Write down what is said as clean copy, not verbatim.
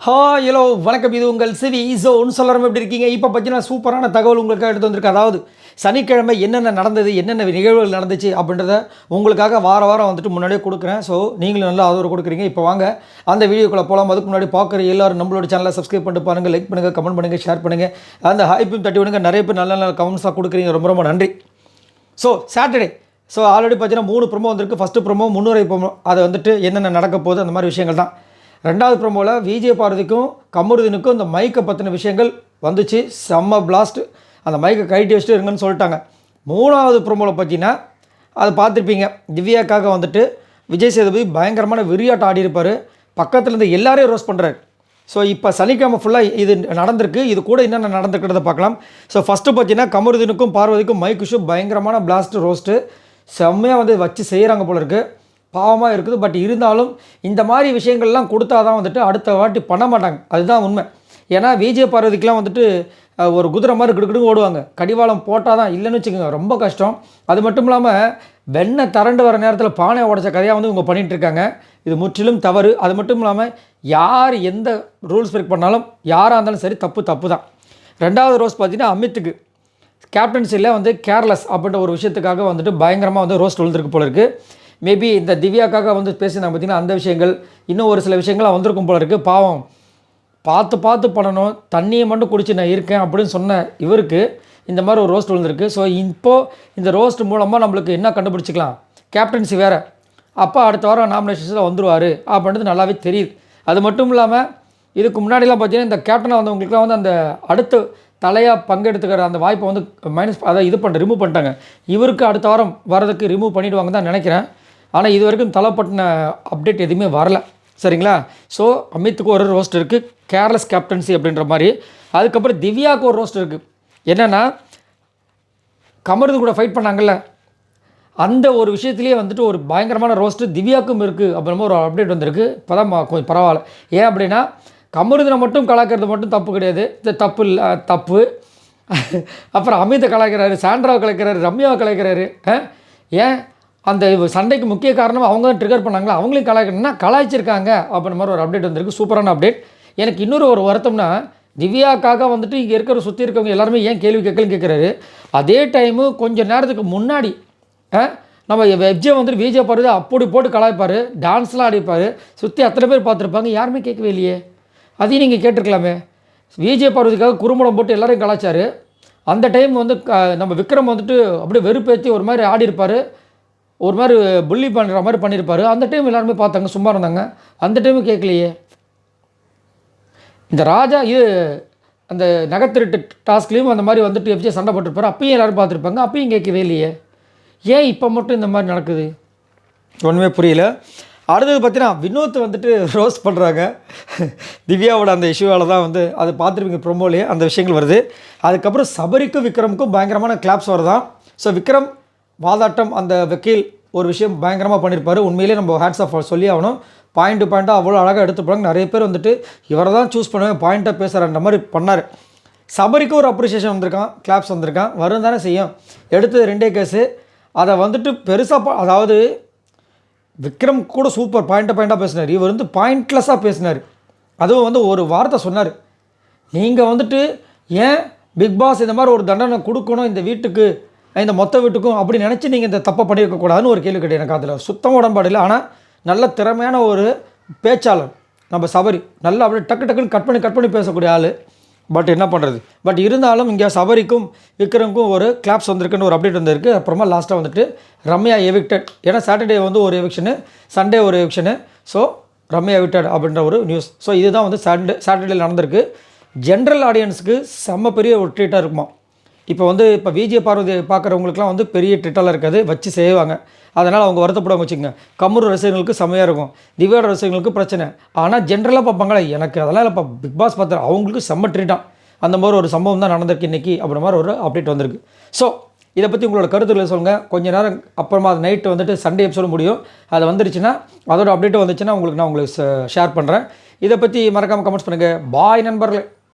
Hello வணக்கம். இது உங்கள் சிவி ஸோன்னு சொல்கிறோம். எப்படி இருக்கீங்க? இப்போ பார்த்தீங்கன்னா சூப்பரான தகவல் உங்களுக்காக எடுத்து வந்திருக்கு. அதாவது சனிக்கிழமை என்னென்ன நடந்தது, என்னென்ன நிகழ்வுகள் நடந்துச்சு அப்படின்றத உங்களுக்காக வாரம் வந்துட்டு முன்னாடியே கொடுக்குறேன். ஸோ நீங்களும் நல்லா ஆதரவு கொடுக்குறீங்க. இப்போ வாங்க அந்த வீடியோக்குள்ளே போகலாம். அதுக்கு முன்னாடி பார்க்குற எல்லோரும் நம்மளோட சேனலை சப்ஸ்கிரைப் பண்ணிட்டு பாருங்கள், லைக் பண்ணுங்கள், கமெண்ட் பண்ணுங்கள், ஷேர் பண்ணுங்கள், அந்த ஹைப்பையும் தட்டி விடுங்க. நிறைய பேர் நல்ல நல்ல கமெண்ட்ஸாக கொடுக்குறீங்க, ரொம்ப ரொம்ப நன்றி. ஸோ சாட்டர்டே ஆல்ரெடி பார்த்தீங்கன்னா 3 ப்ரோமோ வந்திருக்கு. ஃபஸ்ட்டு ப்ரோமோ முன்னுரை ப்ரோமோ, அதை வந்துட்டு என்னென்ன நடக்க போகுது அந்த மாதிரி விஷயங்கள் தான். ரெண்டாவது ப்ரோமோவில் விஜய் பார்வதிக்கும் கமருதீனுக்கும் இந்த மைக்கை பற்றின விஷயங்கள் வந்துச்சு. செம்ம பிளாஸ்ட். அந்த மைக்கை கைட்டி வச்சுட்டு இருங்கன்னு சொல்லிட்டாங்க. மூணாவது ப்ரோமோவில் பார்த்தீங்கன்னா அதை பார்த்துருப்பீங்க. திவ்யாக்காக வந்துட்டு விஜய் சேதுபதி பயங்கரமான விரியாட்டம் ஆடியிருப்பார். பக்கத்தில் இருந்து எல்லாரையும் ரோஸ்ட் பண்ணுறாரு. ஸோ இப்போ சனிக்கிழமை ஃபுல்லாக இது நடந்திருக்கு. இது கூட என்னென்ன நடந்துக்கிறத பார்க்கலாம். ஸோ ஃபஸ்ட்டு பார்த்தீங்கன்னா கமருதீனுக்கும் பார்வதிக்கும் மைக் இஷ்யூ பயங்கரமான பிளாஸ்ட்டு ரோஸ்ட்டு செம்மையாக வந்து வச்சு செய்கிறாங்க போல இருக்குது. பாவமாக இருக்குது. பட் இருந்தாலும் இந்த மாதிரி விஷயங்கள்லாம் கொடுத்தா தான் வந்துட்டு அடுத்த வாட்டி பண்ண மாட்டாங்க. அதுதான் உண்மை. ஏன்னா விஜய் பார்வதிக்கெலாம் வந்துட்டு ஒரு குதிரை மாதிரி கிடுக்கிடுன்னு ஓடுவாங்க. கடிவாளம் போட்டால் தான், இல்லைன்னு வச்சுக்கோங்க ரொம்ப கஷ்டம். அது மட்டும் இல்லாமல் வெண்ணெய் திரண்டு வர நேரத்தில் பானை உடைச்ச கதையாக வந்து இவங்க பண்ணிகிட்ருக்காங்க. இது முற்றிலும் தவறு. அது மட்டும் இல்லாமல் யார் எந்த ரூல்ஸ் பிரேக் பண்ணாலும் யாராக இருந்தாலும் சரி தப்பு தான். ரெண்டாவது ரோஸ் பார்த்தீங்கன்னா அமித்துக்கு கேப்டன்சியில் வந்து கேர்லெஸ் அப்படின்ற ஒரு விஷயத்துக்காக வந்துட்டு பயங்கரமாக வந்து ரோஸ்ட் விழுந்திருக்கு போல இருக்குது. மேபி இந்த திவ்யாக்காக வந்து பேசினாங்க பார்த்திங்கன்னா, அந்த விஷயங்கள் இன்னும் ஒரு சில விஷயங்கள்லாம் வந்திருக்கும் போல இருக்குது. பாவம் பார்த்து பண்ணணும், தண்ணியை மட்டும் குடிச்சு நான் இருக்கேன் அப்படின்னு சொன்ன இவருக்கு இந்த மாதிரி ஒரு ரோஸ்ட் விழுந்திருக்கு. ஸோ இப்போது இந்த ரோஸ்ட் மூலமாக நம்மளுக்கு என்ன கண்டுபிடிச்சிக்கலாம், கேப்டன்சி வேறு, அப்போ அடுத்த வாரம் நாமினேஷன்ஸில் வந்துடுவார் அப்படின்றது நல்லாவே தெரியுது. அது மட்டும் இல்லாமல் இதுக்கு முன்னாடிலாம் பார்த்தீங்கன்னா இந்த கேப்டனாக வந்தவங்களுக்குலாம் வந்து அந்த அடுத்த தலையாக பங்கெடுத்துக்கிற அந்த வாய்ப்பை வந்து ரிமூவ் பண்ணிட்டாங்க. இவருக்கு அடுத்த வாரம் வரதுக்கு ரிமூவ் பண்ணிவிடுவாங்க தான் நினைக்கிறேன். ஆனால் இது வரைக்கும் தலைப்பட்டின அப்டேட் எதுவுமே வரல. சரிங்களா? ஸோ அமித்துக்கு ஒரு ரோஸ்ட் இருக்குது, கேர்லெஸ் கேப்டன்சி அப்படின்ற மாதிரி. அதுக்கப்புறம் திவ்யாவுக்கு ஒரு ரோஸ்ட் இருக்குது. என்னென்னா கமருது கூட ஃபைட் பண்ணாங்கல்ல, அந்த ஒரு விஷயத்துலேயே வந்துட்டு ஒரு பயங்கரமான ரோஸ்ட்டு திவ்யாவுக்கும் இருக்குது அப்படின்ற ஒரு அப்டேட் வந்திருக்கு. இப்போ தான் கொஞ்சம் பரவாயில்ல. ஏன் அப்படின்னா கமருதனை மட்டும் கலாக்கிறது மட்டும் தப்பு கிடையாது, தப்பு இல்லை, தப்பு. அப்புறம் அமித்தை கலாய்க்கிறாரு, சாண்ட்ராவை கலாய்க்கிறாரு, ரம்யாவை கலாய்க்கிறாரு. ஏன் அந்த சண்டைக்கு முக்கிய காரணம் அவங்க தான் ட்ரிகர் பண்ணாங்களா, அவங்களையும் கலாய்ச்சிருக்காங்க அப்படின்ற மாதிரி ஒரு அப்டேட் வந்திருக்கு. சூப்பரான அப்டேட். எனக்கு இன்னொரு ஒரு வருத்தம்னா, திவ்யாக்காக வந்துட்டு இங்கே இருக்கிற சுற்றி இருக்கவங்க எல்லாருமே ஏன் கேள்வி கேட்குறாரு. அதே டைமு கொஞ்சம் நேரத்துக்கு முன்னாடி நம்ம வெப்ஜே வந்துட்டு விஜய் பார்வதி அப்படி போட்டு கலாய்ப்பார், டான்ஸ்லாம் ஆடிப்பார், சுற்றி அத்தனை பேர் பார்த்துருப்பாங்க, யாருமே கேட்கவே இல்லையே. அதையும் நீங்கள் கேட்டிருக்கலாமே. விஜய் பார்வதிக்காக குறும்படம் போட்டு எல்லோரையும் கலாய்ச்சார். அந்த டைம் வந்து நம்ம விக்ரம் வந்துட்டு அப்படியே வெறுப்பேற்றி ஒரு மாதிரி ஆடிருப்பார், ஒரு மாதிரி புள்ளி பண்ணுற மாதிரி பண்ணியிருப்பார். அந்த டைம் எல்லாருமே பார்த்தாங்க, சும்மா இருந்தாங்க. அந்த டைமு கேட்கலையே. இந்த ராஜா இது அந்த நகைத்திருட்டு டாஸ்க்லேயும் அந்த மாதிரி வந்துட்டு எப்படி சண்டை போட்டிருப்பார், அப்பயும் எல்லோரும் பார்த்துருப்பாங்க, அப்பயும் கேட்கவே இல்லையே. ஏன் இப்போ மட்டும் இந்த மாதிரி நடக்குது ஒன்றுமே புரியல. அடுத்தது பார்த்தீங்கன்னா வினோத் வந்துட்டு ரோஸ்ட் பண்ணுறாங்க. திவ்யாவோட அந்த இஷ்யூவால் தான் வந்து அதை பார்த்துருப்பீங்க ப்ரொமோலேயே அந்த விஷயங்கள் வருது. அதுக்கப்புறம் சபரிக்கும் விக்ரமுக்கும் பயங்கரமான கிளாப்ஸ் வருதான். ஸோ விக்ரம் வாதாட்டம் அந்த வக்கீல் ஒரு விஷயம் பயங்கரமாக பண்ணியிருப்பார். உண்மையிலே நம்ம ஹேட்ஸ் ஆஃப் சொல்லி ஆகணும். பாயிண்ட்டாக அவ்வளோ அழகாக எடுத்து போகிறாங்க. நிறைய பேர் வந்துட்டு இவரை தான் சூஸ் பண்ணுவேன், பாயிண்ட்டாக பேசுகிறான்ற மாதிரி பண்ணார். சபரிக்கும் ஒரு அப்ரிஷியேஷன் வந்திருக்கான், கிளாப்ஸ் வந்திருக்கான், வரும் தானே செய்யும். எடுத்தது 2 கேஸு. அதை வந்துட்டு பெருசாக அதாவது விக்ரம் கூட சூப்பர் பாயிண்ட்டாக பேசினார். இவர் வந்து பாயிண்ட்லெஸ்ஸாக பேசினார். அதுவும் வந்து ஒரு வார்த்தை சொன்னார், நீங்கள் வந்துட்டு ஏன் பிக் பாஸ் இந்த மாதிரி ஒரு தண்டனை கொடுக்கணும் இந்த வீட்டுக்கு, இந்த மொத்த வீட்டுக்கும் அப்படி நினச்சி நீங்கள் இந்த தப்பை பண்ணியிருக்கக்கூடாதுன்னு ஒரு கேள்வி கேட்டேன். எனக்கு அதில் சுத்தமாக உடன்பாடு இல்லை. ஆனால் நல்ல திறமையான ஒரு பேச்சாளர் நம்ம சபரி, நல்லா அப்படியே டக்குன்னு கட் பண்ணி பேசக்கூடிய ஆள். பட் என்ன பண்ணுறது. பட் இருந்தாலும் இங்கே சபரிக்கும் விக்ரமுக்கும் ஒரு கிளாப்ஸ் வந்திருக்குன்னு ஒரு அப்டேட் வந்திருக்கு. அப்புறமா லாஸ்ட்டாக வந்துட்டு ரம்யா எவிக்டட். ஏன்னா சாட்டர்டே வந்து ஒரு எவிக்ஷனு, சண்டே ஒரு எவிக்ஷனு. ஸோ ரம்யா எவிக்டட் அப்படின்ற ஒரு நியூஸ். ஸோ இதுதான் வந்து சாட்டர்டேயில் நடந்திருக்கு. ஜென்ரல் ஆடியன்ஸுக்கு செம்ம பெரிய ஒரு ட்ரீட்டாக இருக்குமா. இப்போ விஜய் பார்வதி பார்க்குறவங்களுக்குலாம் வந்து பெரிய ட்ரீட்டாலாம் இருக்காது, வச்சு செய்வாங்க. அதனால் அவங்க வருத்தப்படாமல் வச்சுக்கோங்க. கமரு ரசிகர்களுக்கு செம்மையாக இருக்கும், திவ்யாவோட ரசிகர்களுக்கு பிரச்சனை. ஆனால் ஜென்ரலாக பார்ப்பாங்களே, எனக்கு அதெல்லாம் இல்லைப்பா, பிக் பாஸ் பார்த்து அவங்களுக்கு செம்ம ட்ரீட்டாக அந்த மாதிரி ஒரு சம்பவம் தான் நடந்திருக்கு இன்றைக்கி அப்படின்ற மாதிரி ஒரு அப்டேட் வந்திருக்கு. ஸோ இதை பற்றி உங்களோட கருத்துக்களை சொல்லுங்கள். கொஞ்சம் நேரம் அப்புறமா அது நைட்டு வந்துட்டு சண்டே எபிசோடு முடியும், அது வந்துருச்சுன்னா அதோட அப்டேட்டு வந்துச்சுன்னா நான் உங்களுக்கு ஷேர் பண்ணுறேன். இதை பற்றி மறக்காமல் கமெண்ட்ஸ் பண்ணுங்கள். பாய் நண்பர்களே.